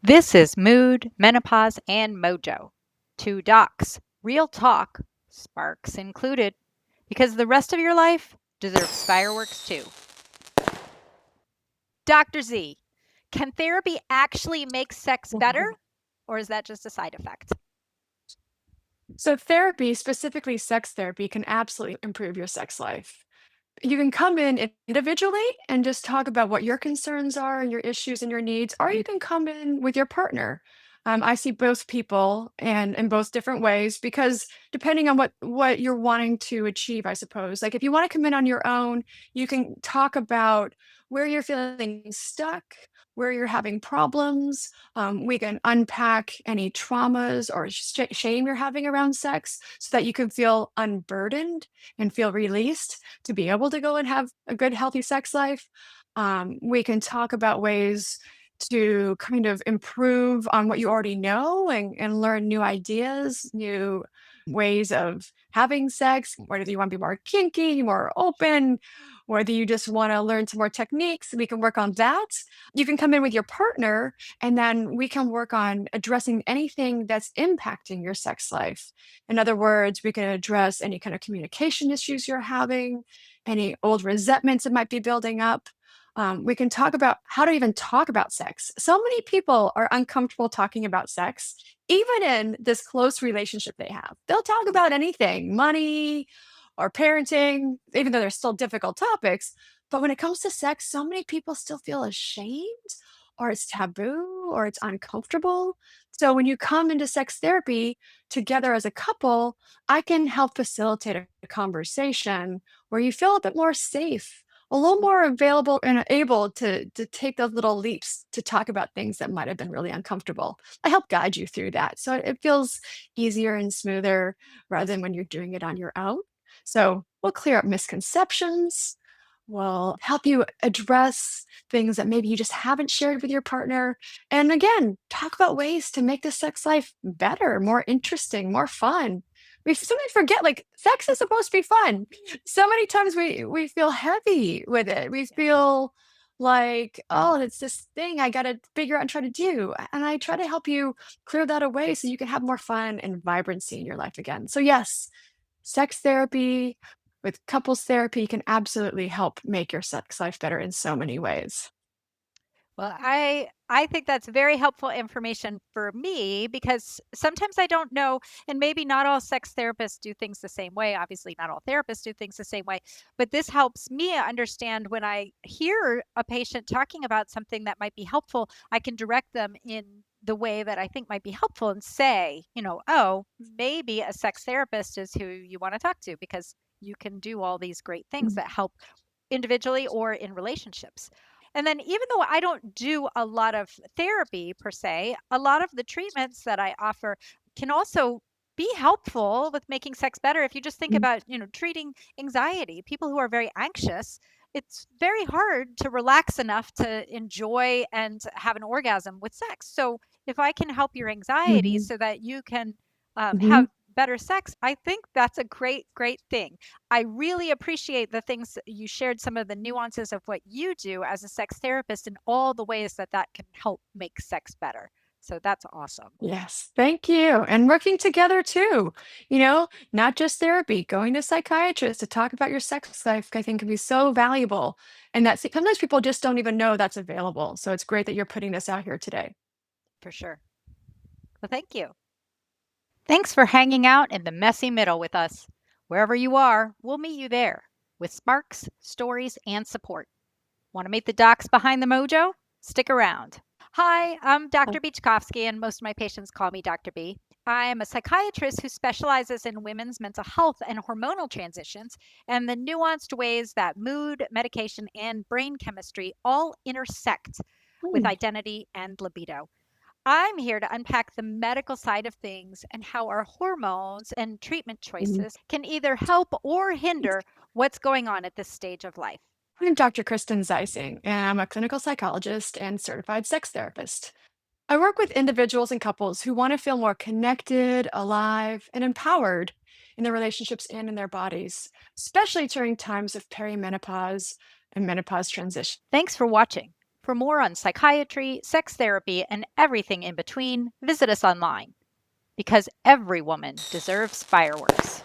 This is Mood, Menopause, and Mojo. Two docs, real talk, sparks included, because the rest of your life deserves fireworks too. Dr. Z, can therapy actually make sex better, or is that just a side effect? So, therapy, specifically sex therapy, can absolutely improve your sex life. You can come in individually and just talk about what your concerns are and your issues and your needs, or you can come in with your partner. I see both people and in both different ways because depending on what you're wanting to achieve, I suppose. Like if you want to come in on your own, you can talk about where you're feeling stuck, where you're having problems. We can unpack any traumas or shame you're having around sex so that you can feel unburdened and feel released to be able to go and have a good, healthy sex life. We can talk about ways to kind of improve on what you already know and learn new ideas, new ways of having sex, whether you want to be more kinky, more open, whether you just want to learn some more techniques, we can work on that. You can come in with your partner, and then we can work on addressing anything that's impacting your sex life. In other words, we can address any kind of communication issues you're having, any old resentments that might be building up. We can talk about how to even talk about sex. So many people are uncomfortable talking about sex, even in this close relationship they have. They'll talk about anything, money or parenting, even though they're still difficult topics. But when it comes to sex, so many people still feel ashamed or it's taboo or it's uncomfortable. So when you come into sex therapy together as a couple, I can help facilitate a conversation where you feel a bit more safe, a little more available and able to take those little leaps to talk about things that might have been really uncomfortable. I help guide you through that. So it feels easier and smoother rather than when you're doing it on your own. So we'll clear up misconceptions. We'll help you address things that maybe you just haven't shared with your partner. And again, talk about ways to make the sex life better, more interesting, more fun. We sometimes forget like sex is supposed to be fun. So many times we feel heavy with it. We Yeah. feel like, oh, it's this thing I gotta figure out and try to do. And I try to help you clear that away so you can have more fun and vibrancy in your life again. So yes, sex therapy with couples therapy can absolutely help make your sex life better in so many ways. Well, I think that's very helpful information for me because sometimes I don't know, and maybe not all sex therapists do things the same way. Obviously, not all therapists do things the same way, but this helps me understand when I hear a patient talking about something that might be helpful, I can direct them in the way that I think might be helpful and say, oh, maybe a sex therapist is who you want to talk to because you can do all these great things Mm, that help individually or in relationships. And then, even though I don't do a lot of therapy per se, a lot of the treatments that I offer can also be helpful with making sex better. If you just think mm, about, treating anxiety, people who are very anxious, it's very hard to relax enough to enjoy and have an orgasm with sex. So, if I can help your anxiety mhm, so that you can mhm. have better sex, I think that's a great, great thing. I really appreciate the things that you shared, some of the nuances of what you do as a sex therapist and all the ways that that can help make sex better. So that's awesome. Yes, thank you. And working together too, not just therapy, going to psychiatrists to talk about your sex life, I think can be so valuable. And that sometimes people just don't even know that's available. So it's great that you're putting this out here today. For sure. Well, thank you. Thanks for hanging out in the messy middle with us. Wherever you are, we'll meet you there with sparks, stories, and support. Want to meet the docs behind the mojo? Stick around. Hi, I'm Uh, Dr. Beachkovsky, and most of my patients call me Dr. B. I am a psychiatrist who specializes in women's mental health and hormonal transitions and the nuanced ways that mood, medication, and brain chemistry all intersect with hmm, identity and libido. I'm here to unpack the medical side of things and how our hormones and treatment mhm. choices can either help or hinder what's going on at this stage of life. I'm Dr. Kristen Zeising, and I'm a clinical psychologist and certified sex therapist. I work with individuals and couples who want to feel more connected, alive, and empowered in their relationships and in their bodies, especially during times of perimenopause and menopause transition. Thanks for watching. For more on psychiatry, sex therapy, and everything in between, visit us online because every woman deserves fireworks.